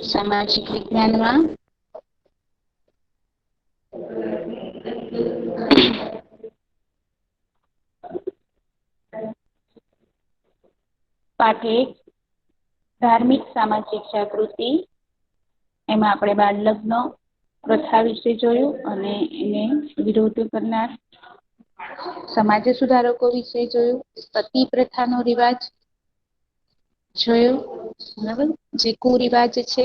સામાજિક વિજ્ઞાનમાં પાઠ 1 ધાર્મિક સામાજિક જાગૃતિ. એમાં આપણે બાળ લગ્ન પ્રથા વિશે જોયું અને એને વિરોધ કરનાર સમાજ સુધારકો વિશે જોયું. સતી પ્રથાનો રિવાજ જોયો, બરાબર, જે કુરિવાજ છે.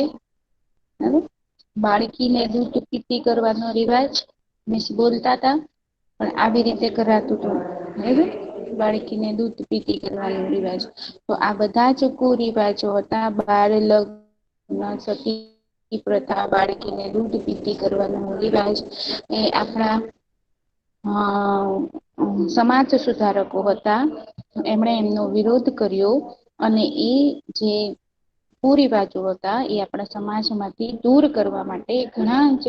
બાળકીને દૂધ પીતી કરવાનો રિવાજ મિસ બોલતા હતા, પણ આવી રીતે કરાતું હતું, બરાબર. બાળકીને દૂધ પીતી કરવાનો રિવાજ, તો આ બધા જ કુરિવાજો હતા. બાળ લગ્ન, સતી પ્રથા, બાળકીને દૂધ પીતી કરવાનો રિવાજ એ આપણા સમાજ સુધારકો હતા. એમણે એમનો વિરોધ કર્યો અને એ જે કુરિવાજો હતા એ આપણા સમાજમાંથી દૂર કરવા માટે ઘણા જ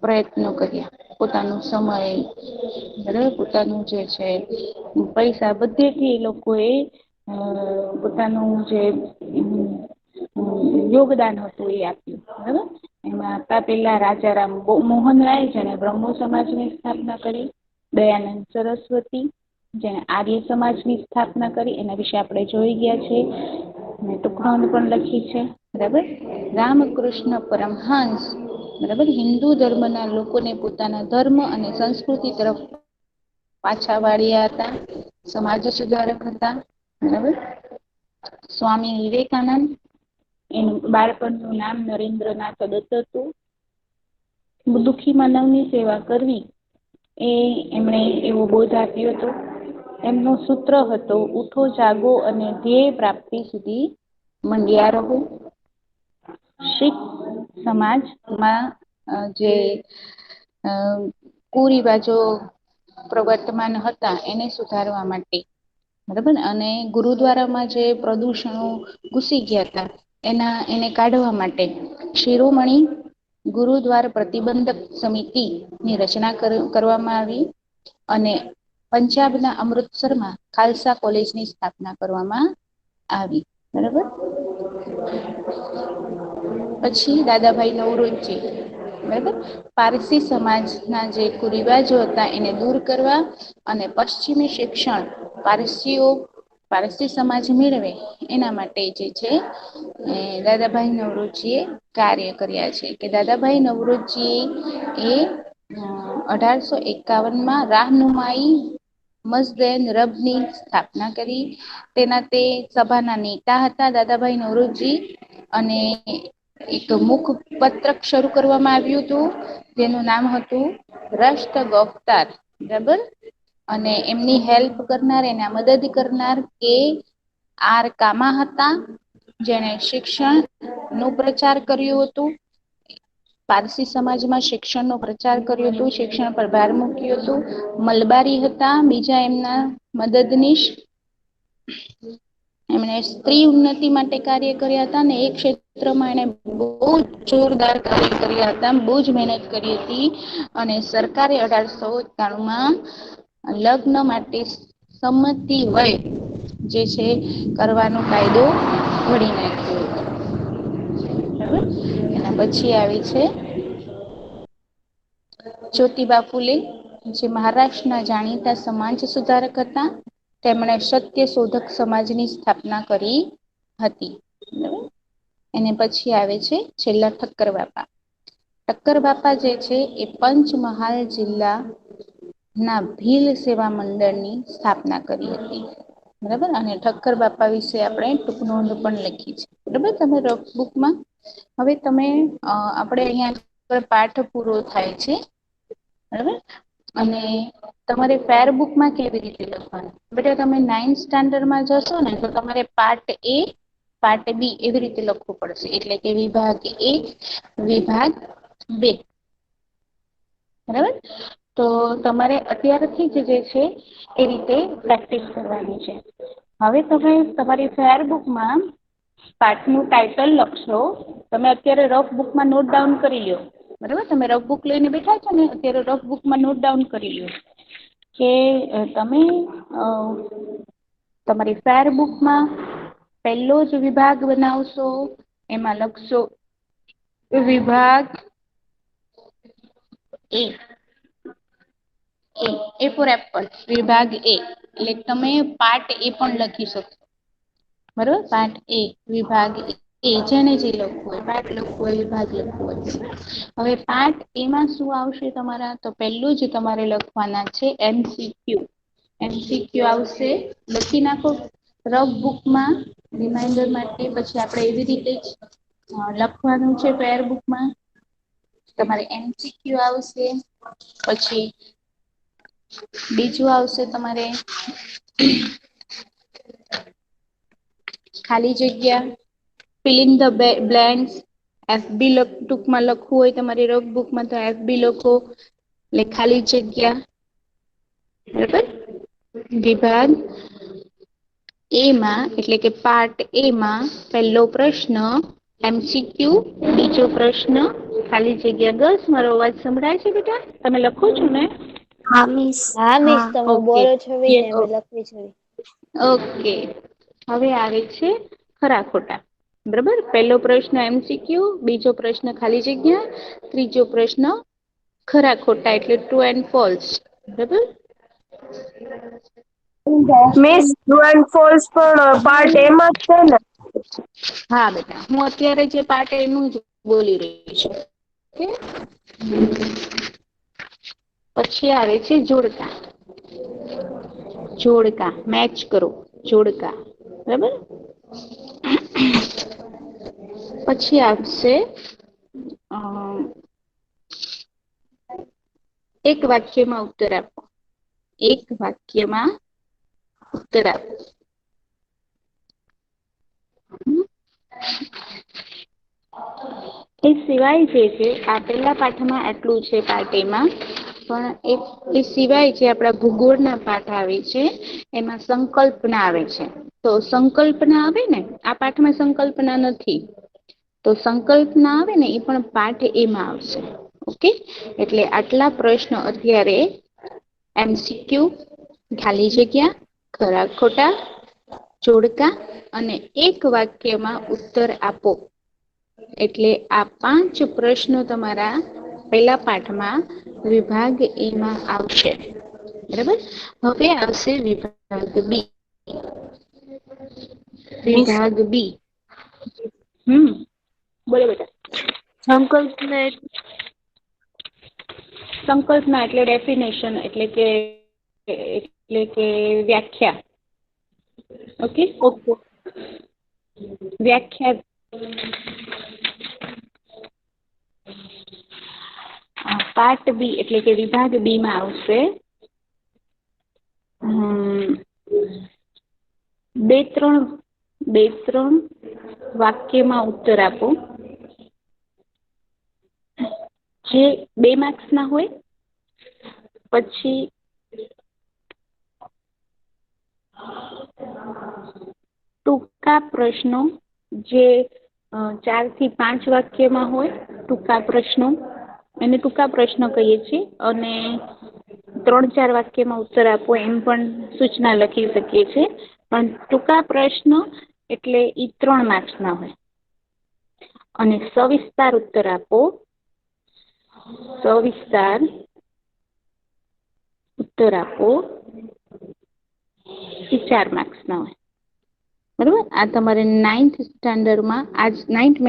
પ્રયત્નો કર્યા. પોતાનો સમય, બરાબર, પોતાનું જે છે પૈસા, બધેથી એ લોકોએ પોતાનું જે યોગદાન હતું એ આપ્યું, બરાબર. એમાં હતા પેલા રાજારામ મોહનરાય, જેને બ્રહ્મો સમાજની સ્થાપના કરી. દયાનંદ સરસ્વતી, જેને આર્ય સમાજની સ્થાપના કરી. એના વિશે આપણે જોઈ ગયા છે, ટુંકનોંધ પણ લખી છે, બરાબર. રામકૃષ્ણ પરમહંસ, બરાબર, હિન્દુ ધર્મના લોકોને પોતાના ધર્મ અને સંસ્કૃતિ તરફ પાછા વાળ્યા હતા, સમાજ સુધારક હતા, બરાબર. સ્વામી વિવેકાનંદ, એનું બાળપણનું નામ નરેન્દ્રનાથ દત્ત હતું. દુઃખી માનવની સેવા કરવી એ એમણે એવો બોધ આપ્યો હતો. એમનો સૂત્ર હતો, ઉઠો, જાગો અને ધ્યેય પ્રાપ્તિ સુધી મંડ્યા રહો. શીખ સમાજમાં જે કુરિવાજો પ્રવર્તમાન હતા એને સુધારવા માટે, બરાબર, અને ગુરુદ્વારામાં જે પ્રદૂષણો ઘુસી ગયા હતા એને કાઢવા માટે શિરોમણી ગુરુદ્વાર પ્રતિબંધક સમિતિની રચના કરવામાં આવી અને પંજાબના અમૃતસરમાં ખાલસા કોલેજની સ્થાપના કરવામાં આવી, બરાબર. પછી દાદાભાઈ નૌરોજી, બરાબર, પારસી સમાજના જે કુરિવાજો હતા એને દૂર કરવા અને પશ્ચિમી શિક્ષણ પારસી સમાજ મેળવે એના માટે જે છે દાદાભાઈ નવરોજીએ કાર્ય કર્યા છે. કે દાદાભાઈ નવરોજી એ 1851માં રાહનુમાઈ મસ્દૈન રબની સ્થાપના કરી. તે સભાના નેતા હતા દાદાભાઈ નવરોજી, અને એક મુખ પત્રક શરૂ કરવામાં આવ્યું હતું જેનું નામ હતું રાષ્ટ્ર ગોફતાર, બરાબર. અને એમની હેલ્પ કરનાર, એના મદદ કરનાર કે આર કામા હતા, જેને શિક્ષણ નું પ્રચાર કર્યું હતું. પારસી સમાજમાં શિક્ષણનો પ્રચાર કર્યો હતો, શિક્ષણ પર ભાર મૂક્યું હતું. મલબારી હતા બીજા એમના મદદનીશ, એમણે સ્ત્રી ઉન્નતિ માટે કાર્ય કર્યા હતા ને એ ક્ષેત્રમાં એને બહુ જોરદાર કાર્ય કર્યા હતા, બહુ જ મહેનત કરી હતી. અને સરકારે 1891માં લગ્ન માટે સંમતિ વય જે છે કરવાનો કાયદો ઘડી નાખ્યો હતો, બરાબર. એના પછી આવી છે જ્યોતિબા ફુલે, જે મહારાષ્ટ્રના જાણીતા સમાજ સુધારક હતા. તેમણે સત્ય શોધક સમાજની સ્થાપના કરી હતી, બરાબર. એને પછી આવે છે છેલ્લા ઠક્કર બાપા. ઠક્કર બાપા જે છે એ પંચમહાલ જિલ્લા ના ભીલ સેવા મંડળની સ્થાપના કરી હતી, બરાબર. અને ઠક્કર બાપા વિશે આપણે ટૂંકનોંધ પણ લખી છે, બરાબર, તમે રફ બુકમાં. હવે તમે આપણે અહિયાં પાઠ પૂરો થાય છે, બરાબર. અને તમારે ફેરબુકમાં કેવી રીતે લખવાનું, બેટા તમે 9th સ્ટાન્ડર્ડમાં જશો ને તો તમારે પાર્ટ એ, પાર્ટ બી એવી રીતે લખવું પડશે. એટલે કે વિભાગ 1, વિભાગ 2, બરાબર. તો તમારે અત્યારથી જ જે છે એ રીતે પ્રેક્ટિસ કરવાની છે. હવે તમે તમારી ફેરબુકમાં પાઠનું ટાઇટલ લખશો. તમે અત્યારે રફ બુકમાં નોટ ડાઉન કરી લો, બરાબર. તમે રફ બુક લઈને બેઠા છો ને, અત્યારે રફ બુકમાં નોટ ડાઉન કરી લો કે તમે તમારી ફેરબુકમાં પહેલો જ વિભાગ બનાવશો, એમાં લખશો વિભાગ એ એ ફોર એપલ, વિભાગ એ એટલે તમે પાર્ટ એ પણ લખી શકો. બરોબર, પાર્ટ એ વિભાગ એ જેને જે લખવું હોય, પાર્ટ લખવું હોય, વિભાગ લખવું હોય. હવે પાર્ટ એમાં શું આવશે તમારા? તો પહેલું જ તમારે લખવાના છે MCQ. MCQ આવશે, લખી નાખો રફ બુકમાં રિમાઇન્ડર માટે. પછી આપણે એવી રીતે જ લખવાનું છે પેર બુકમાં. તમારે MCQ આવશે, પછી બીજું આવશે તમારે ખાલી જગ્યા, fill in the blanks. FB ટૂંકમાં લખવું હોય તમારી રફ બુકમાં તો FB લખો, એટલે ખાલી જગ્યા. બરાબર, વિભાગ એમાં એટલે કે પાર્ટ એમાં પહેલો પ્રશ્ન MCQ, બીજો પ્રશ્ન ખાલી જગ્યા. ગર્લ્સ, મારો અવાજ સંભળાય છે બેટા? તમે લખો છો ને? હા મિસ. હા મિસ, તમે ઓકે, બોલો છો ને અમે લખવી છે. ઓકે. હવે આવે છે ખરા ખોટા. બરાબર, પહેલો પ્રશ્ન MCQ, બીજો પ્રશ્ન ખાલી જગ્યા, ત્રીજો પ્રશ્ન ખરા ખોટા એટલે ટ્રુ એન્ડ ફોલ્સ. બરાબર. મિસ, ટ્રુ એન્ડ ફોલ્સ પણ પાર્ટ એમાં જ છે ને? હા બેટા, હું અત્યારે જે પાર્ટ એનું જ બોલી રહી છું. ઓકે. પછી આવે છે જોડકા. જોડકા મેચ કરો, જોડકા. બરાબર. પછી આવશે એક વાક્યમાં ઉત્તર આપો. એક વાક્યમાં ઉત્તર આપો. એ સિવાય જે છે આપેલા પાઠમાં આટલું છે પાર્ટ એમાં, પણ એ સિવાય જે આપણા ભૂગોળના પાઠ આવે છે એમાં સંકલ્પના આવે છે. તો સંકલ્પના આવે ને, આ પાઠમાં સંકલ્પના નથી. તો સંકલ્પના આવે ને એ પણ પાઠ એમાં આવશે. ઓકે, એટલે આટલા પ્રશ્નો અત્યારે MCQ, ખાલી જગ્યા, ખરા ખોટા, જોડકા અને એક વાક્યમાં ઉત્તર આપો. એટલે આ 5 પ્રશ્નો તમારા પેલા પાઠમાં વિભાગ એમાં આવશે. બરાબર. હવે આવશે વિભાગ બી. મિસ, વિભાગ બી. બોલો બેટા. સંકલ્પના સંકલ્પના એટલે ડેફિનેશન, એટલે કે વ્યાખ્યા. ઓકે. ઓકે. વ્યાખ્યા પાર્ટ બી એટલે કે વિભાગ બી માં આવશે બે ત્રણ વાક્યમાં ઉત્તર આપો, જે 2 માર્ક્સ ના હોય. પછી ટૂંકા પ્રશ્નો જે 4 થી 5 વાક્યમાં હોય. ટૂંકા પ્રશ્નો, એને ટૂંકા પ્રશ્નો કહીએ છીએ. અને 3-4 વાક્યમાં ઉત્તર આપો એમ પણ સૂચના લખી શકીએ છીએ. પણ ટૂંકા પ્રશ્નો એટલે ઈ 3 માર્ક્સ ના હોય. અને સવિસ્તાર ઉત્તર આપો. સવિસ્તાર ઉત્તર આપો એ 4 માર્ક્સ ના હોય. બરોબર. આ તમારે 9th સ્ટાન્ડર્ડમાં, આ 9th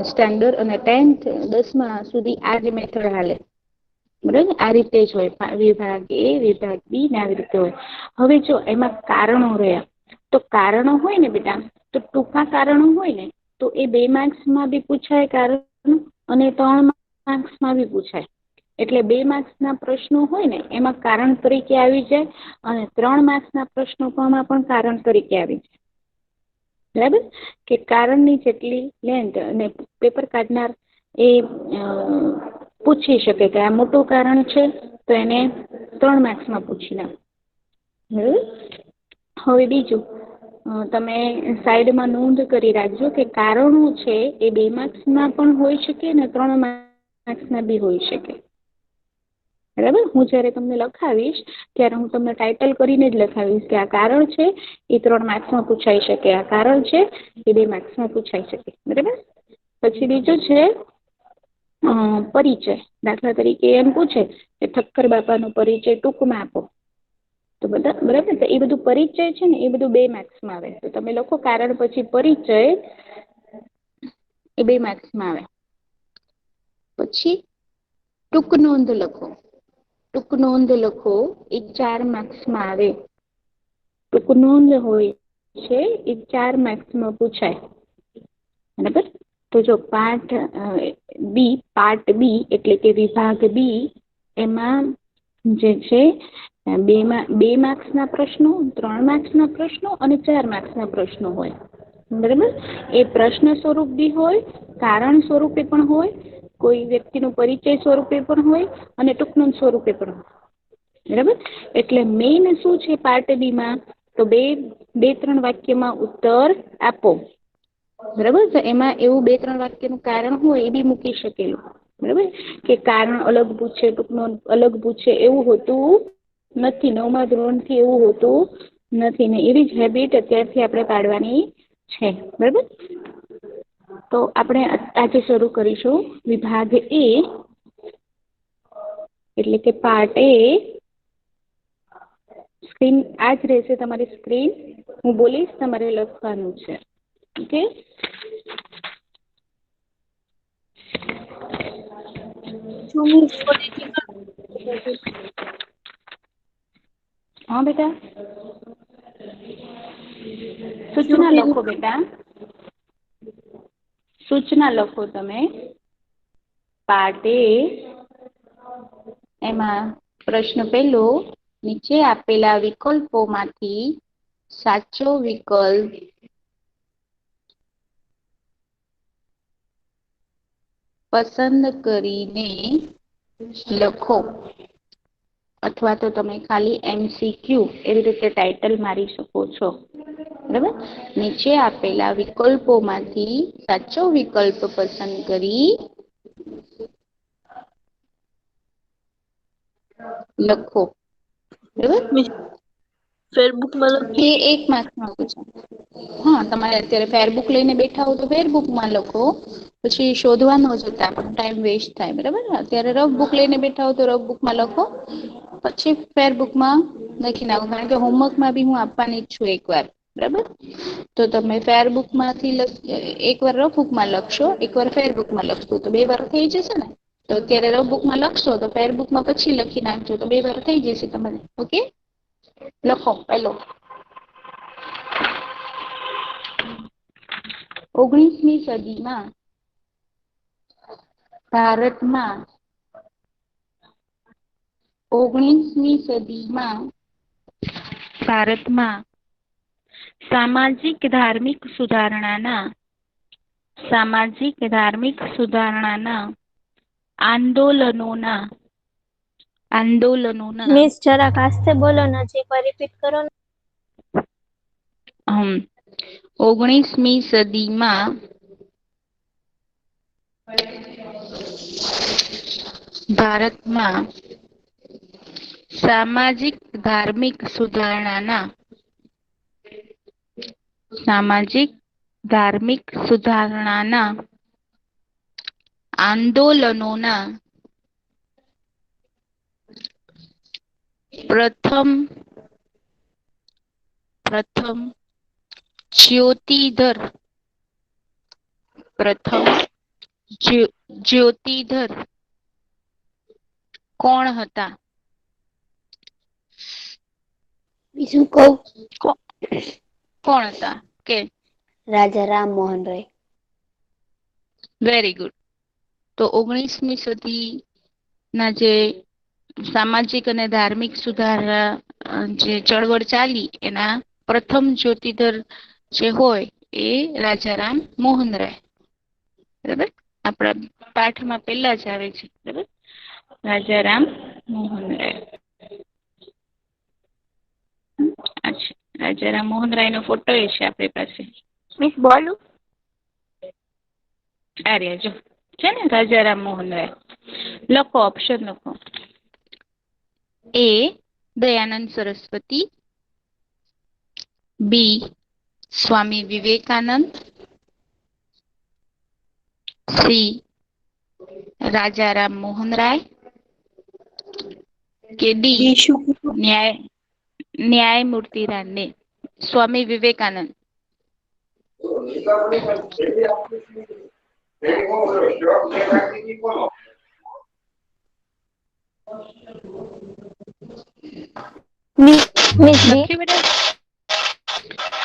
સ્ટાન્ડર્ડ અને 10th 10મા સુધી આ જ મેથડ હાલે. બરાબર, આ રીતે જ હોય. વિભાગ એ, વિભાગ બી ને આવી રીતે હોય. હવે જો એમાં કારણો રહ્યા, તો કારણો હોય ને બેટા, તો ટૂંકા કારણો હોય ને તો એ 2 માર્ક્સમાં બી પૂછાય કારણ, અને 3 માર્ક્સમાં બી પૂછાય. એટલે 2 માર્ક્સના પ્રશ્નો હોય ને એમાં કારણ તરીકે આવી જાય, અને 3 માર્ક્સના પ્રશ્નોમાં પણ કારણ તરીકે આવી જાય. બરાબર, કે કારણની જેટલી લેન્થ અને પેપર કાઢનાર એ પૂછી શકે કે આ મોટું કારણ છે તો એને 3 માર્ક્સમાં પૂછી નાખ. બરાબર. હવે બીજું, તમે સાઈડમાં નોંધ કરી રાખજો કે કારણો છે એ 2 માર્ક્સના પણ હોઈ શકે ને 3 માર્ક્સના બી હોઈ શકે. બરાબર. હું જ્યારે તમને લખાવીશ ત્યારે હું તમને ટાઇટલ કરીને જ લખાવીશ કે આ કારણ છે એ 3 માર્ક્સમાં પૂછાઈ શકે, આ કારણ છે એ 2 માર્ક્સમાં પૂછાઈ શકે. બરાબર. પછી બીજું છે પરિચય, દાખલા તરીકે એમ પૂછે કે ઠક્કર બાપાનો પરિચય ટૂંકમાં આપો, તો બધા બરાબર. તો એ બધું પરિચય છે ને, એ બધું 2 માર્ક્સમાં આવે. તો તમે લખો કારણ પછી પરિચય, એ 2 માર્ક્સમાં આવે. પછી ટૂંક નોંધ લખો. ટૂંક નોંધ લખો, એ 4 માર્ક્સમાં આવે. ટૂંક નોંધ હોય છે એ 4 માર્ક્સમાં પૂછાય, બરાબર. તો જો પાર્ટ બી એટલે કે વિભાગ બી, એમાં જે છે 2 માર્ક્સના પ્રશ્નો, 3 માર્ક્સના પ્રશ્નો અને 4 માર્ક્સના પ્રશ્નો હોય, બરાબર. એ પ્રશ્ન સ્વરૂપ બી હોય, કારણ સ્વરૂપે પણ હોય, કોઈ વ્યક્તિનું પરિચય સ્વરૂપે પણ હોય અને ટૂંક નોંધ સ્વરૂપે પણ હોય, બરાબર. એટલે મેઇન શું છે પાર્ટ બી માં, તો 2-3 વાક્યમાં ઉત્તર આપો, બરાબર. તો એમાં એવું 2-3 વાક્યનું કારણ હોય એ બી મૂકી શકેલું, બરાબર. કે કારણ અલગ પૂછે, ટૂંક નોંધ અલગ પૂછે એવું હોતું નથી. 9મા ધોરણથી એવું હોતું નથી ને. એવી જ હેબિટ અત્યારથી આપણે પાડવાની છે, બરાબર. તો આપણે આજે શરૂ કરીશું વિભાગ એ, એટલે કે પાર્ટ એ. સ્ક્રીન આ જ રહેશે તમારી સ્ક્રીન, હું બોલીશ, તમારે લખવાનું છે. ઓકે. હા બેટા, સૂચના લખો બેટા, સૂચના લખો તમે. પાર્ટ એ, એમાં પ્રશ્ન પહેલો, નીચે આપેલા વિકલ્પોમાંથી સાચો વિકલ્પ પસંદ કરીને લખો. અથવા તો તમે ખાલી MCQ એવી રીતે ટાઇટલ મારી શકો છો, બરાબર. નીચે આપેલા વિકલ્પોમાંથી સાચો વિકલ્પ પસંદ કરી લખો, બરાબર. ફેરબુકમાં એ 1 માર્ક્સમાં પૂછાય. હા, તમારે અત્યારે ફેરબુક લઈને બેઠા હો તો ફેરબુકમાં લખો, પછી શોધવાનો જતા પણ ટાઈમ વેસ્ટ થાય, બરાબર. અત્યારે રફ બુક લઈને બેઠા હો તો રફ બુકમાં લખો, પછી ફેરબુકમાં લખી નાખો. કારણ કે હોમવર્કમાં બી હું આપવાની જ છું એકવાર, બરાબર. તો તમે ફેરબુકમાંથી એકવાર રફ બુકમાં લખશો, એકવાર ફેરબુકમાં લખશો, તો 2 વાર થઈ જશે ને. તો અત્યારે રફ બુકમાં લખશો તો ફેરબુકમાં પછી લખી નાખજો, તો 2 વાર થઈ જશે તમારે. ઓકે. લખો પેલો, 19મી સદીમાં ભારતમાં 19મી સદીમાં ભારતમાં સામાજિક ધાર્મિક સુધારણાના આંદોલનોના મિસ જરાક આસ્તે બોલો, નજીકમાં રિપીટ કરો ને. 19મી સદીમાં ભારતમાં સામાજિક ધાર્મિક સુધારણાના આંદોલનોના પ્રથમ જ્યોતિધર કોણ હતા? બીજું કહું? કોણ હતા કે? રાજા રામમોહન રાય. Very good. તો 19મી સદી ના જે સામાજિક અને ધાર્મિક સુધારા જે ચળવળ ચાલી, એના પ્રથમ જ્યોતિધર જે હોય એ રાજારામ મોહન રાય, બરાબર. આપણા પાઠમાં પેલા જ આવે છે, બરાબર. રાજારામ મોહન રાય. અચ્છા, રાજારામ મોહન રાય નો ફોટો એ છે આપણી પાસે. મિસ બોલું? આ રહ્યા જો, છે ને રાજારામ મોહન રાય. લખો, ઓપ્શન લખો. A Dayanand Saraswati, B Swami Vivekananda, C Raja Ram Mohan Roy કે ડી ન્યાયમૂર્તિ રાનડે, સ્વામી વિવેકાનંદ? Miss D. લખ્યું બેટા?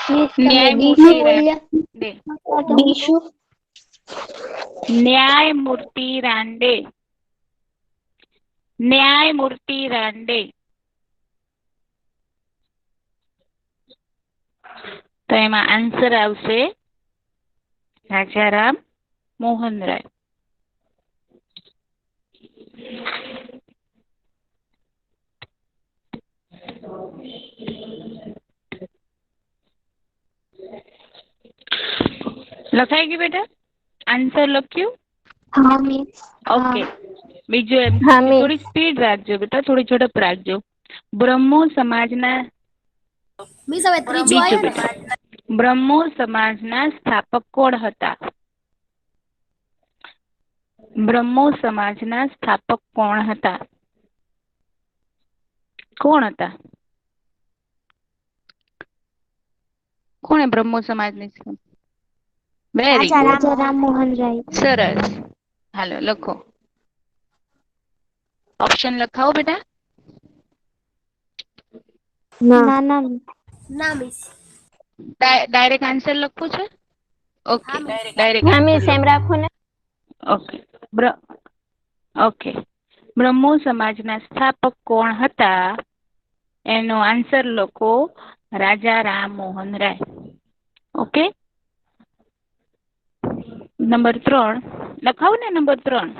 મિસ તમે ડી ન્યાયમૂર્તિ શું બોલ્યા? રાનડે. ડી શું? ન્યાયમૂર્તિ રાનડે. ન્યાયમૂર્તિ રાનડે. તો એમાં આન્સર આવશે રાજારામ મોહન રાય. લખાઈ ગયું બેટા? આન્સર લખ્યું? હા મિસ. ઓકે. બીજું એમ હા, મિસ. થોડી સ્પીડ રાખજો બેટા, થોડી ઝડપ રાખજો. બ્રહ્મો સમાજના બીજું બેટા, બ્રહ્મો સમાજના સ્થાપક કોણ હતા? બ્રહ્મો સમાજના સ્થાપક કોણ હતા? કોણ હતા? કોણે બ્રહ્મો સમાજની? Very good. રાજા રામ મોહન રાય. સરસ. હાલો લખો. ઓપ્શન લખાવો બેટા. ના ના ના મિસ. ડાયરેક્ટ આન્સર લખવું છે? ઓકે, ડાયરેક્ટ હા આન્સર મિસ એમ લખો. રાખો ને. ઓકે. ઓકે. બ્રહ્મો સમાજના સ્થાપક કોણ હતા? એનો આન્સર લખો રાજા રામ મોહન રાય. ઓકે. નંબર 3 લખાવો ને? નંબર 3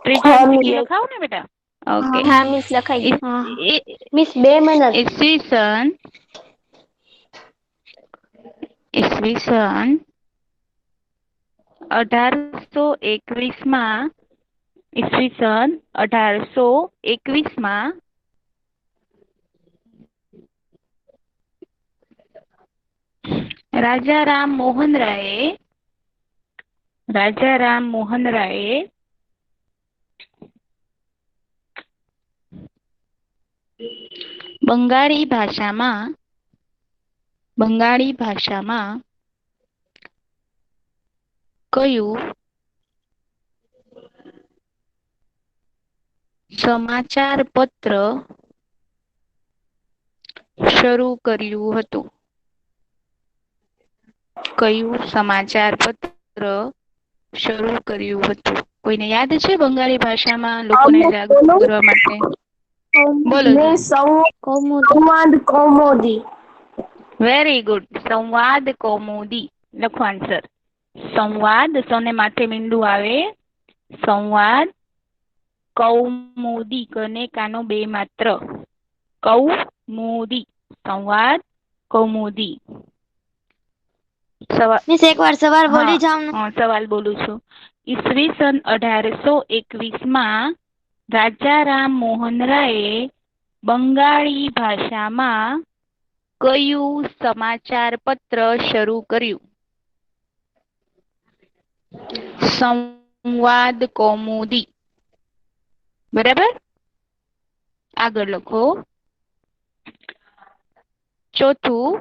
ત્રીજો એમસીક્યુ લખાવો ને બેટા? ઓકે. હા મિસ લખાઈ ગયું. હા મિસ 2 મિનિટ. ઈસવીસન 1821માં રાજા રામ મોહન રાયે બંગાળી ભાષામાં કયું સમાચાર પત્ર શરૂ કર્યું હતું? કયું સમાચાર પત્ર શરૂ કર્યું હતું? કોઈને યાદ છે બંગાળી ભાષામાં લોકોને જાગૃત કરવા માટે? બોલો. સંવાદ કૌમુદી. Very good. સંવાદ કૌમુદી. લખો આન્સર. સંવાદ સોને માથે મીંડું આવે. સંવાદ કૌમુદી કને કાનો બે માત્ર. કૌમુદી. સંવાદ કૌમુદી. મિસ એકવાર સવાલ બોલી જાવ ને. સવાલ બોલું છું. ઈસવીસન 1821માં રાજા રામ મોહન રાયે બંગાળી ભાષામાં કયું સમાચાર પત્ર શરૂ કર્યું? સંવાદ કૌમુદી. બરાબર. આગળ લખો. ચોથું,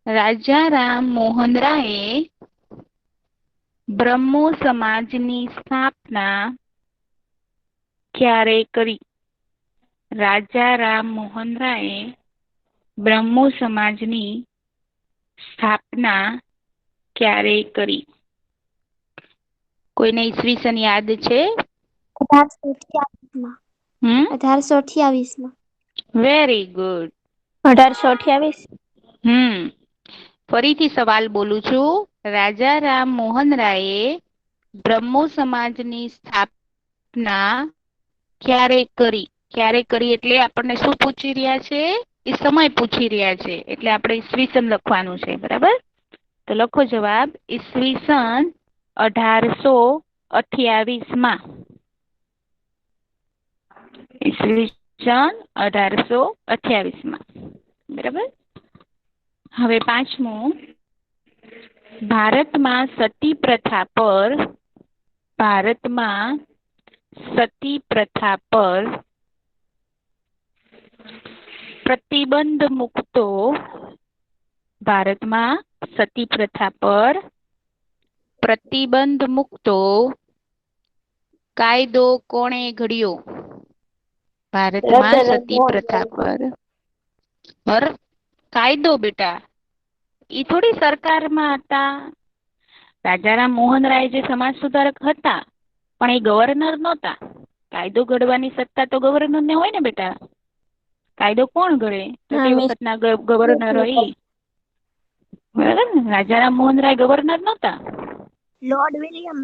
રાજા રામ મોહન રાયે બ્રહ્મો સમાજની સ્થાપના ક્યારે કરી? રાજા રામ મોહન રાયે બ્રહ્મો સમાજની સ્થાપના ક્યારે કરી? કોઈને ઈસવીસન યાદ છે? 1828માં. Very good. 1828. ફરીથી સવાલ બોલું છું. રાજા રામ મોહન રાયે બ્રહ્મો સમાજની સ્થાપના ક્યારે કરી? ક્યારે કરી એટલે આપણને શું પૂછી રહ્યા છે? એ સમય પૂછી રહ્યા છે, એટલે આપણે ઈસવીસન લખવાનું છે. બરાબર. તો લખો જવાબ. ઈસવીસન 1828માં. ઈસવીસન 1828માં. બરાબર. હવે પાંચમું, ભારતમાં સતી પ્રથા પર ભારતમાં સતી પ્રથા પર પ્રતિબંધ મૂકતો ભારતમાં સતી પ્રથા પર પ્રતિબંધ મૂકતો કાયદો કોણે ઘડ્યો? ભારતમાં સતી પ્રથા પર કાયદો બેટા ઈ થોડી સરકારમાં હતા. રાજારામ મોહન રાય જે સમાજ સુધારક હતા પણ એ ગવર્નર નહોતા. કાયદો ઘડવાની સત્તા તો ગવર્નર ને હોય ને બેટા. કાયદો કોણ ઘડે? તો તે વખતના ગવર્નર હોય. બરાબર ને? રાજારામ મોહન રાય ગવર્નર નહોતા. લોર્ડ વિલિયમ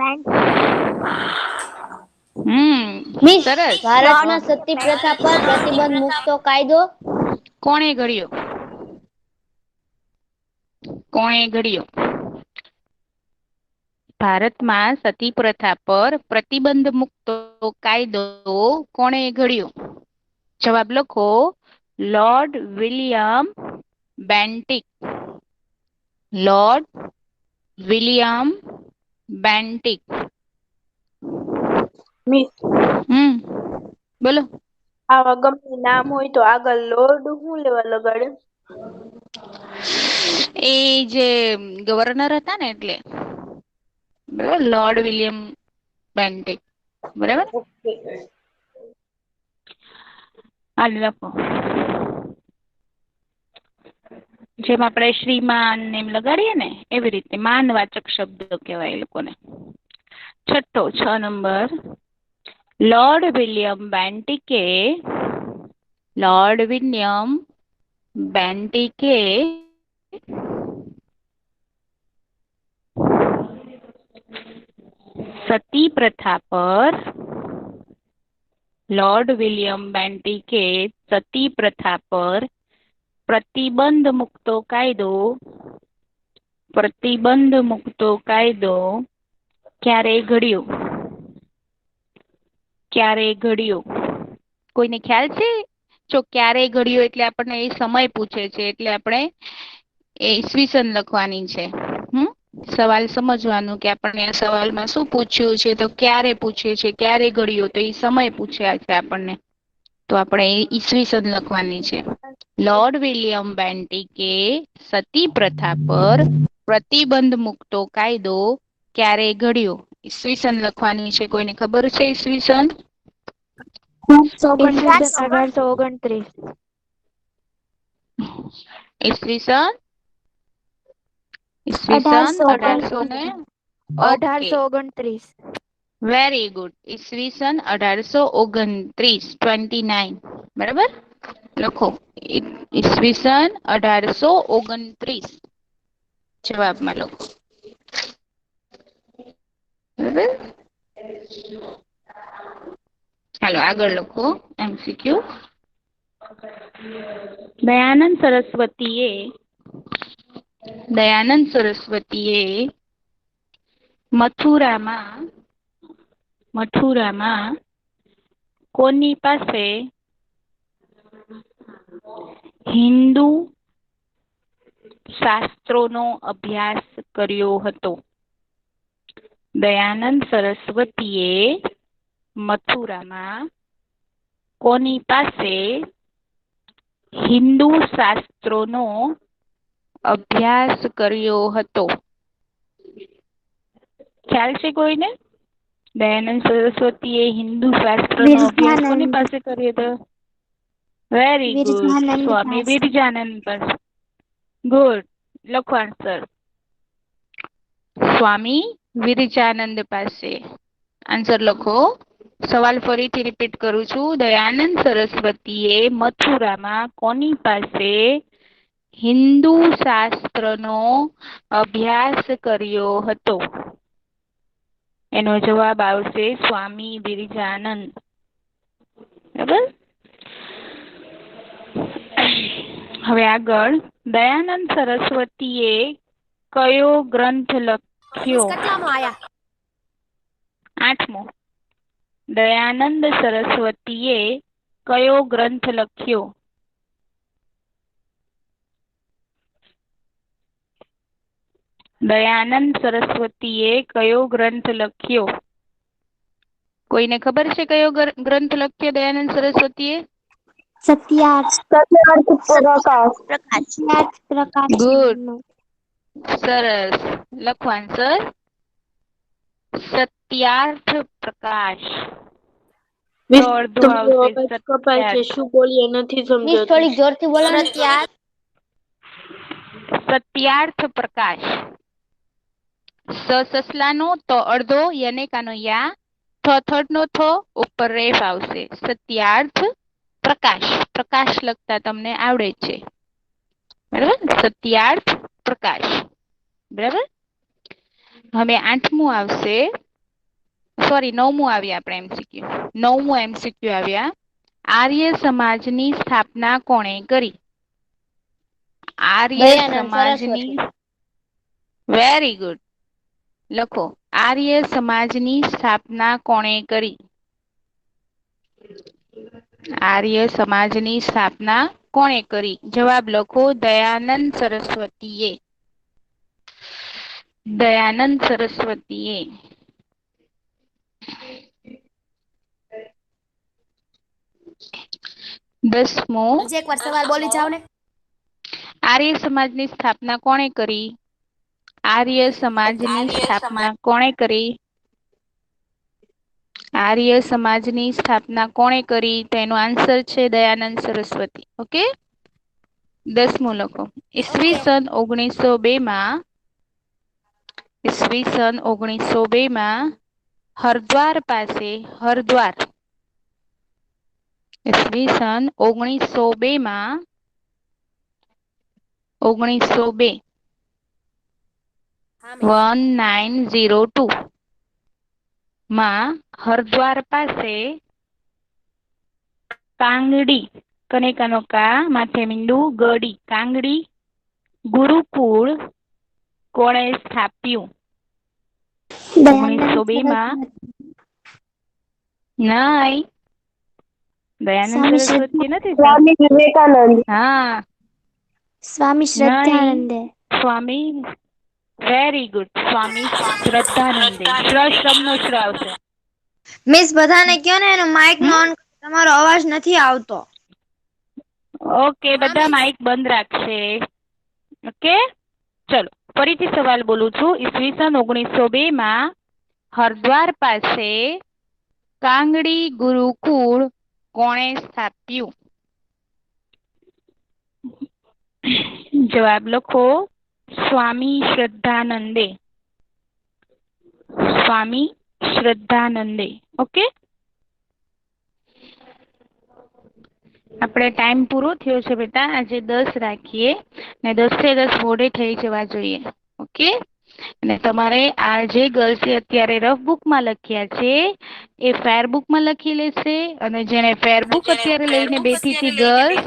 સરસ. ભારતમાં સતી પ્રથા પર પ્રતિબંધ મૂકતો કાયદો કોણે ઘડ્યો? કોણે ઘડ્યો? ભારતમાં સતી પ્રથા પર પ્રતિબંધ મૂકતો કાયદો કોણે ઘડ્યો? જવાબ લખો. Lord William Bentinck. Lord William Bentinck. Miss બોલો. આવા ગમે નામ હોય તો આગળ લોર્ડ શું લેવા લગાડે? એ જે ગવર્નર હતા ને એટલે બરાબર. Lord William Bentinck. બરાબર. આ લખો. જેમ આપણે શ્રીમાન એમ લગાડીએ ને એવી રીતે માનવાચક શબ્દ કહેવાય એ લોકોને. છઠ્ઠો 6 નંબર. લોર્ડ વિલિયમ બેન્ટિકે સતી પ્રથા પર લોર્ડ વિલિયમ બેન્ટિકે સતી પ્રથા પર પ્રતિબંધ મૂકતો કાયદો ક્યારે ઘડ્યો? ક્યારે ઘડ્યો? કોઈને ખ્યાલ છે? જો ક્યારે ઘડ્યો એટલે આપણને એ સમય પૂછે છે એટલે આપણે એ ઈસવીસન લખવાની છે. સવાલ સમજવાનું કે આપણને આ સવાલમાં શું પૂછ્યું છે તો ક્યારે પૂછે છે, ક્યારે ઘડ્યો તો એ સમય પૂછ્યા છે આપણને તો આપણે ઈસવીસન લખવાની છે. લોર્ડ વિલિયમ બેન્ટિકે સતી પ્રથા પર પ્રતિબંધ મૂકતો કાયદો ક્યારે ઘડ્યો? ઈસવીસન લખવાની છે. કોઈને ખબર છે ઈસવીસન? 1829. ઈસવીસન 1829. Very good. ઈસવીસન 1829. 29. બરાબર. લખો. ઈસવીસન 1829 જવાબમાં લખો. બરાબર. ચાલો આગળ લખો. MCQ. દયાનંદ સરસ્વતીએ મથુરામાં કોની પાસે હિન્દુ શાસ્ત્રોનો અભ્યાસ કર્યો હતો? દયાનંદ સરસ્વતીએ મથુરામાં કોની પાસે હિન્દુ શાસ્ત્રોનો અભ્યાસ કર્યો હતો? ખ્યાલ છે કોઈને? દયાનંદ સરસ્વતીએ હિન્દુ શાસ્ત્રનો અભ્યાસ કોની પાસે કર્યો હતો? Very good. સ્વામી વિરજાનંદ પાસે. ગુડ. લખો આન્સર. સ્વામી વિરજાનંદ પાસે. આન્સર લખો. સવાલ ફરીથી રિપીટ કરું છું. દયાનંદ સરસ્વતીએ મથુરામાં કોની પાસે હિન્દુ શાસ્ત્રનો અભ્યાસ કર્યો હતો? એનો જવાબ આવશે સ્વામી વિરજાનંદ. બરાબર. હવે આગળ. દયાનંદ સરસ્વતીએ કયો ગ્રંથ લખ્યો? 8મો. દયાનંદ સરસ્વતીએ કયો ગ્રંથ લખ્યો? દયાનંદ સરસ્વતીએ કયો ગ્રંથ લખ્યો? કોઈને ખબર છે કયો ગ્રંથ લખ્યો દયાનંદ સરસ્વતીએ? સત્યાર્થ પ્રકાશ. પ્રકાશ. ગુડ, સરસ. લખો આન્સર. સત્યાર્થ પ્રકાશ. તો અડધું આવશે કપાય છે, સત્યાર્થ. શું બોલીએ નથી સમજાતું. થોડીક જોરથી બોલો ને. સત્યાર્થ પ્રકાશ. સસલાનો તો અડધો, યનેકાનો યા, થર્ડ નો થ, ઉપર રેફ આવશે. સત્યાર્થ પ્રકાશ. પ્રકાશ લખતા તમને આવડે છે, બરાબર? સત્યાર્થ પ્રકાશ, બરાબર. હવે 8મું આવશે, સોરી 9મું આવ્યા આપણે એમસીક્યુ. 9મું એમસીક્યુ આવ્યા. આર્ય સમાજની સ્થાપના કોણે કરી? આર્ય દયાનંદ સમાજની, સરસ્વતી. Very good. લખો, આર્ય સમાજની સ્થાપના કોણે કરી? આર્ય સમાજની સ્થાપના કોણે કરી? જવાબ લખો, દયાનંદ સરસ્વતીએ. દયાનંદ સરસ્વતીએ. દસમો, એકવાર સવાલ બોલી જાવ ને. આર્ય સમાજની સ્થાપના કોણે કરી? આર્ય સમાજની સ્થાપના કોણે કરી? આર્ય સમાજની સ્થાપના કોણે કરી? તો એનો આન્સર છે દયાનંદ સરસ્વતી. ઓકે, 10મું લખો. ઈસવીસન 1902 માં હરદ્વાર પાસે ઈસવીસન 1902 માં 1902 માં હરદ્વાર પાસે કાંગડી, કનેકાનો કા, માથે મીંડું, ગડી, કાંગડી ગુરુકુળ કોણે સ્થાપ્યું? 1902 માં નહીં, દયાનંદ સરસ્વતી નથી. સ્વામી વિવેકાનંદ. હા, સ્વામી શ્રદ્ધાનંદે. સ્વામી, વેરી ગુડ, સ્વામી શ્રદ્ધાનંદે. શ્રમનો શ્ર આવશે. મિસ બધાને કયો ને એનો માઇક નો ઓન, તમારો અવાજ નથી આવતો. ઓકે, બધા માઇક બંધ રાખશે. ઓકે, ચલો ફરીથી સવાલ બોલું છું. ઈસવીસન 1902 માં હરદ્વાર પાસે કાંગડી ગુરુકુળ કોણે સ્થાપ્યું? જવાબ લખો, સ્વામી શ્રદ્ધાનંદે. સ્વામી શ્રદ્ધાનંદે. ઓકે, આપણે ટાઈમ પૂરો થયો છે બેટા. આજે 10 રાખીએ ને 10 મોડે થઈ જવા જોઈએ. ઓકે, અને તમારે આ જે ગર્લ્સે અત્યારે રફ બુકમાં લખ્યા છે એ ફેર બુકમાં લખી લેશે, અને જેને ફેર બુક અત્યારે લઈને બેઠી હતી ગર્લ્સ,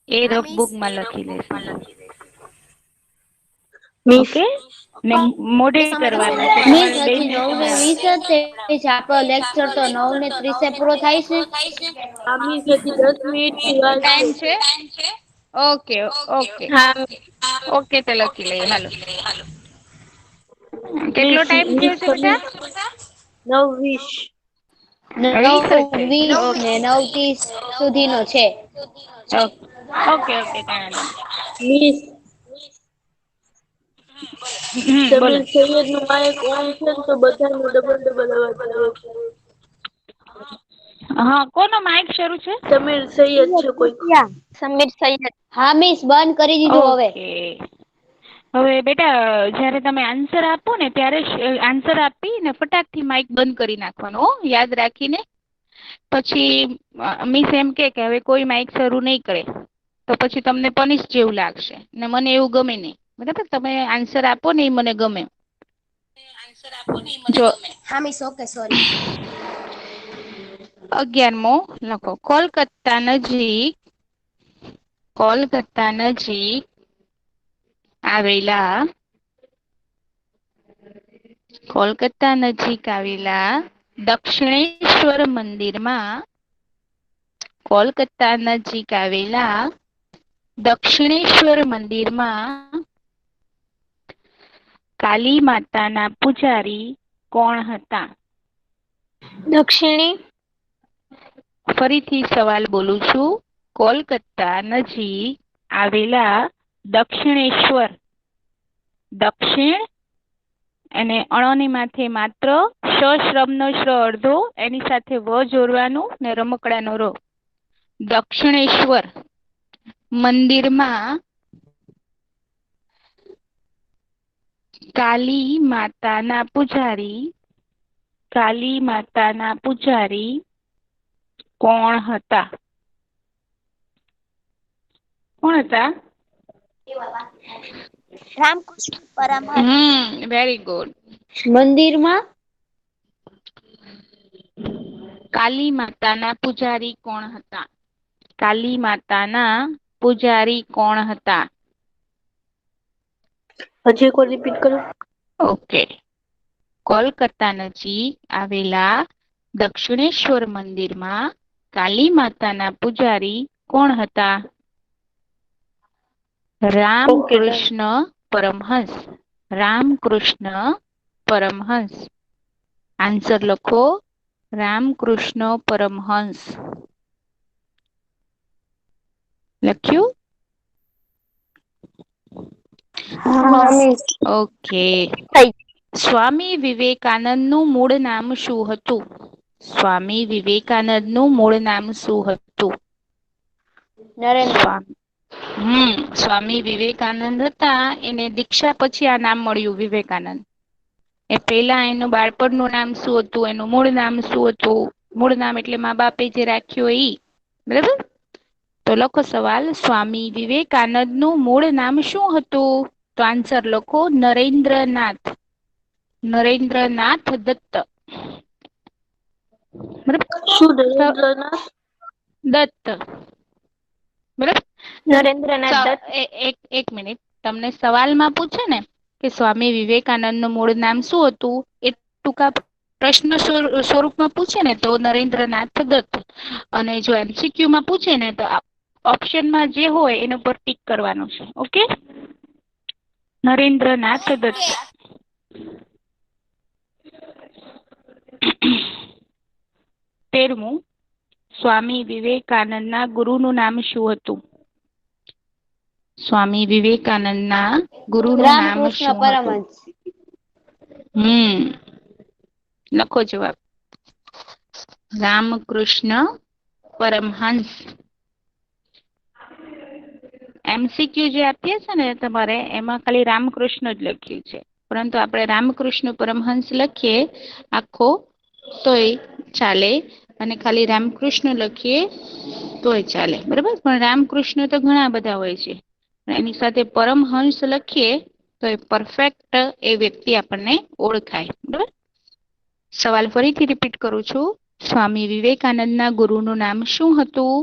એ રફ બુકમાં લખી લેશે. ઓકે, ને મોઢે કરવાનું છે મિસ તમારે હજી 9:20 જ થઈ છે. આપણો લેક્ચર તો 9:30 પૂરો થાય છે. આમી સુધી 10 મિનિટ ની વાત ટાઈમ છે. ઓકે ઓકે હા ઓકે, તો લખી લઈએ. હાલો, કેટલો મિસ ટાઈમ થયો છે બેટા? 9:20. 20 9:20 છે. ને 9:30 સુધીનો છે. ઓકે ઓકે, કાંઈ મિસ બોલો. સમીર સૈયદ નું માઇક ઓન છે ને તો બધાનો ડબલ ડબલ અવાજ આવે છે. હા, કોનો માઇક શરૂ છે? સમીર સૈયદ છે કોઈ. સમીર સૈયદ. હા મિસ, બંધ કરી દીધું હવે. ઓકે. હવે બેટા જ્યારે તમે આન્સર આપો ને ત્યારે આન્સર આપીને ફટાકથી માઇક બંધ કરી નાખવાનો, યાદ રાખીને. પછી મિસ એમ કે હવે કોઈ માઇક શરૂ નહીં કરે તો પછી તમને પનિશ જેવું લાગશે ને મને એવું ગમે નહીં. બરાબર, તમે આન્સર આપો ને એ મને ગમે. જો હા મિસ, ઓકે, સોરી. 11મો લખો. કોલકાતા નજીક આવેલા દક્ષિણેશ્વર મંદિરમાં કાલી માતાના પૂજારી કોણ હતા? દક્ષિણી. ફરીથી સવાલ બોલું છું. કોલકાતા નજીક આવેલા દક્ષિણેશ્વર, દક્ષિણ અને અણની માથે માત્ર શ શ્રમનો શ્ર અડધો, એની સાથે વ જોડવાનું ને રમકડાનો ર. દક્ષિણેશ્વર મંદિરમાં કાલી માતાના પૂજારી કોણ હતા? કોણ હતા? રામકૃષ્ણ પરમહંસ. Very good. મંદિરમાં કાલી માતાના પૂજારી કોણ હતા? કાલી માતાના પૂજારી કોણ હતા? હજી એક વાર રિપીટ કરો. ઓકે. કોલકાતા નજીક આવેલા દક્ષિણેશ્વર મંદિરમાં કાલી માતાના પૂજારી કોણ હતા? રામકૃષ્ણ પરમહંસ. રામકૃષ્ણ પરમહંસ. આન્સર લખો. રામકૃષ્ણ પરમહંસ. લખ્યું? ઓકે. સ્વામી વિવેકાનંદનું મૂળ નામ શું હતું? સ્વામી વિવેકાનંદનું મૂળ નામ શું હતું? નરેન્દ્ર. સ્વામી વિવેકાનંદ હતા, એને દીક્ષા પછી આ નામ મળ્યું વિવેકાનંદ. એ પેલા એનું બાળપણનું નામ શું હતું? એનું મૂળ નામ શું હતું? મૂળ નામ એટલે મા બાપે જે રાખ્યું ઈ. બરાબર? તો લખો સવાલ. સ્વામી વિવેકાનંદનું મૂળ નામ શું હતું? તો આન્સર લખો નરેન્દ્રનાથ. નરેન્દ્રનાથ દત્ત. શું નરેન્દ્રનાથ દત્ત. બરાબર? નરેન્દ્રનાથ દત્ત. એક મિનિટ. તમને સવાલમાં પૂછે ને કે સ્વામી વિવેકાનંદનું મૂળ નામ શું હતું, એ ટૂંકા પ્રશ્ન સ્વરૂપમાં પૂછે ને તો નરેન્દ્રનાથ દત્ત. અને જો એમસીક્યુમાં પૂછે ને તો ઓપ્શનમાં જે હોય એના પર ટીક કરવાનું છે. ઓકે? નરેન્દ્રનાથ દત્ત. 13મું. સ્વામી વિવેકાનંદના ગુરુનું નામ શું હતું? સ્વામી વિવેકાનંદના ગુરુનું નામ શું હતું? લખો જવાબ. રામકૃષ્ણ પરમહંસ. એમસીક્યુ જે આપીએ છે ને તમારે, એમાં ખાલી રામકૃષ્ણ જ લખ્યું છે, પરંતુ આપણે રામકૃષ્ણ પરમહંસ લખીએ આખો તોય ચાલે, અને ખાલી રામકૃષ્ણ લખીએ તોય ચાલે. બરાબર? પણ રામકૃષ્ણ તો ઘણા બધા હોય છે, એની સાથે પરમહંસ લખીએ તો એ પરફેક્ટ એ વ્યક્તિ આપણને ઓળખાય. બરાબર? સવાલ ફરીથી રિપીટ કરું છું. સ્વામી વિવેકાનંદના ગુરુનું નામ શું હતું?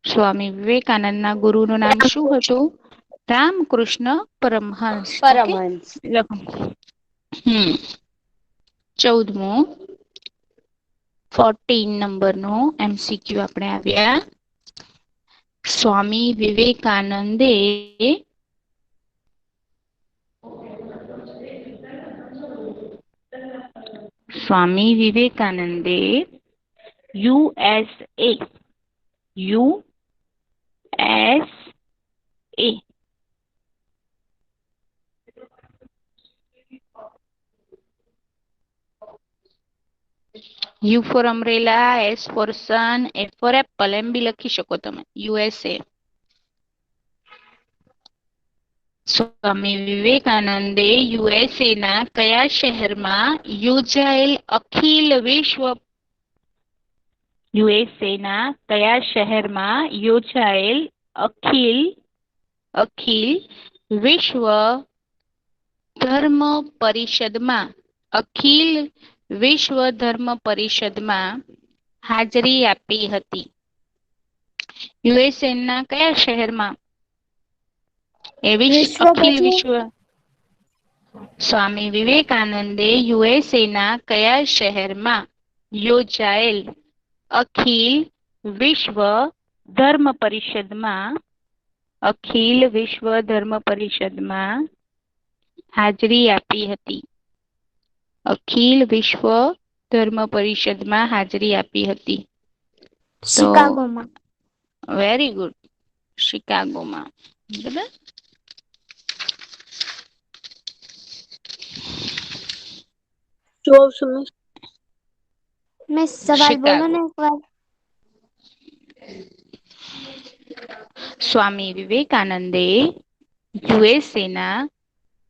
સ્વામી વિવેકાનંદના ગુરુનું નામ શું હતું? રામકૃષ્ણ પરમહંસ. પરમહંસ. 14મું. 14 નંબરનું MCQ આપણે આવ્યા. સ્વામી વિવેકાનંદે USA U for umbrella, S for sun, A for apple, એમ બી લખી શકો તમે. USA. સ્વામી વિવેકાનંદે USA ના કયા શહેરમાં યોજાયેલ અખિલ વિશ્વ ધર્મ પરિષદમાં હાજરી આપી હતી? USA ના કયા શહેરમાં અખિલ વિશ્વ સ્વામી વિવેકાનંદે USA ના કયા શહેરમાં યોજાયેલ અખિલ વિશ્વ ધર્મ પરિષદમાં હાજરી આપી હતી? અખિલ વિશ્વ ધર્મ પરિષદમાં હાજરી આપી હતી? તો શિકાગોમાં. Very good, શિકાગોમાં. બરાબર. જોઉં છું મિસ. મેં સવાલ બોલો શિકાગો. ને એકવાર. સ્વામી વિવેકાનંદે યુએસએના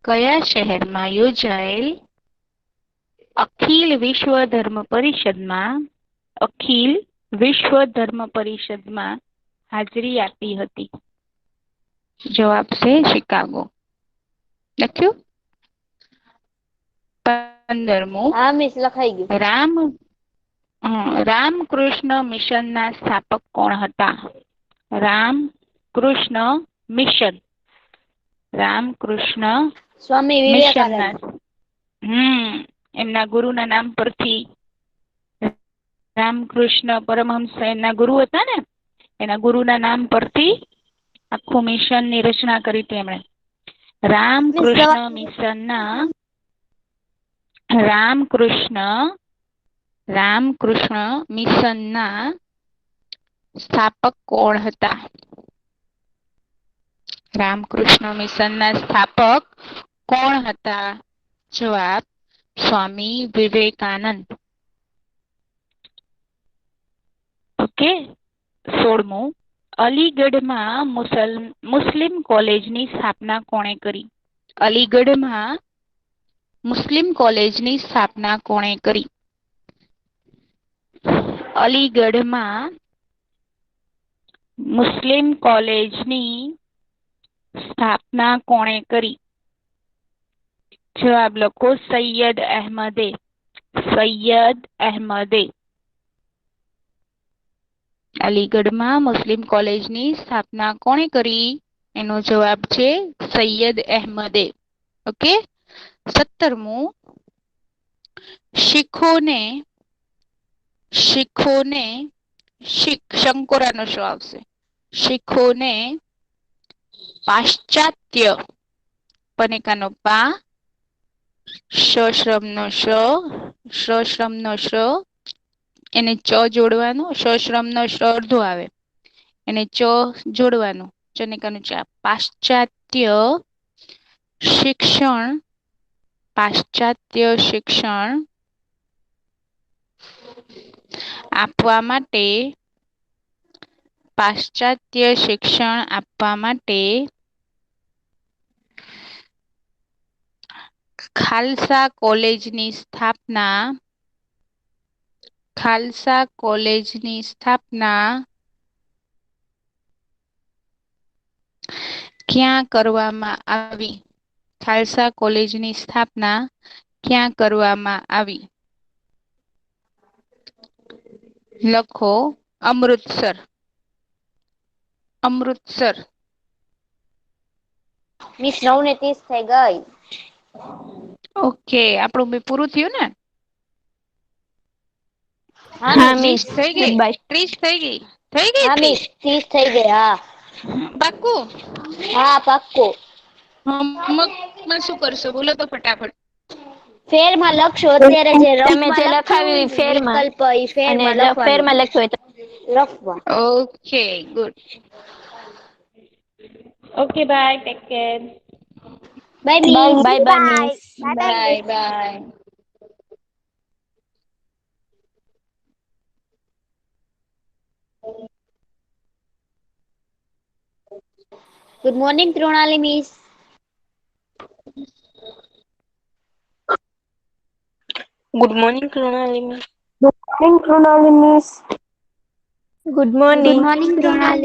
કયા શહેરમાં યોજાયેલ અખિલ વિશ્વ ધર્મ પરિષદમાં હાજરી આપી હતી? જવાબ છે શિકાગો. લખ્યું? 15મું, હા મિસ, લખાઈ ગયું. રામકૃષ્ણ મિશનના સ્થાપક કોણ હતા? રામકૃષ્ણ મિશન. રામકૃષ્ણ સ્વામી મિશનના વિવેકાનંદ. એમના ગુરુના નામ પરથી, રામકૃષ્ણ પરમહંસ એમના ગુરુ હતા ને, એના ગુરુના નામ પરથી આખું મિશન ની રચના કરી હતી એમણે. મિસ સવાલ રામકૃષ્ણ મિશનના સ્થાપક કોણ હતા? રામકૃષ્ણ મિશનના સ્થાપક કોણ હતા? જવાબ સ્વામી વિવેકાનંદ. ઓકે. 16મું, અલીગઢમાં મુસ્લિમ કોલેજની સ્થાપના કોણે કરી? અલીગઢમાં મુસ્લિમ કોલેજની સ્થાપના કોણે કરી? અલીગઢમાં મુસ્લિમ કોલેજની સ્થાપના કોણે કરી? જવાબ લખો સૈયદ અહેમદે. સૈયદ અહેમદે. અલીગઢમાં મુસ્લિમ કોલેજની સ્થાપના કોણે કરી? એનો જવાબ છે સૈયદ અહેમદે. ઓકે. 17મું, શંકોરાનો શું આવશે? શીખોને પાશ્ચાત્ય, પનેકાનો પા, શ્રમનો શ, એને ચ જોડવાનું, સશ્રમનો શ અર્ધો આવે, એને ચ જોડવાનું, ચનેકાનું ચા. પાશ્ચાત્ય શિક્ષણ આપવા માટે ખાલસા કોલેજની સ્થાપના ક્યાં કરવામાં આવી? ખાલસા કોલેજની સ્થાપના ક્યાં કરવામાં આવી? લખો અમૃતસર. અમૃતસર. મિસ 9:30 થઈ ગઈ. ઓકે, આપણું પૂરું થયું ને? હા મિસ. 30 થઈ ગઈ. 30 થઈ ગઈ. હા મિસ, 30 થઈ ગઈ. હા પાક્કું? હા પાક્કું. હોમવર્કમાં શું કરશો બોલો તો ફટાફટ. ફેરમાં લખશો. અત્યારે જે તમે જે રફમાં લખ્યું હોય લખાવ્યું ને ફેરમાં વિકલ્પ, એ અને ફેરમાં લખવાનું. ફેરમાં લખ્યું હોય રફમાં. Okay, good. Okay, bye. Take care. Bye તો miss. Bye bye miss. Bye miss. Bye. Good morning Krunali miss. Good morning Krunali miss. Good morning કૃણાલી.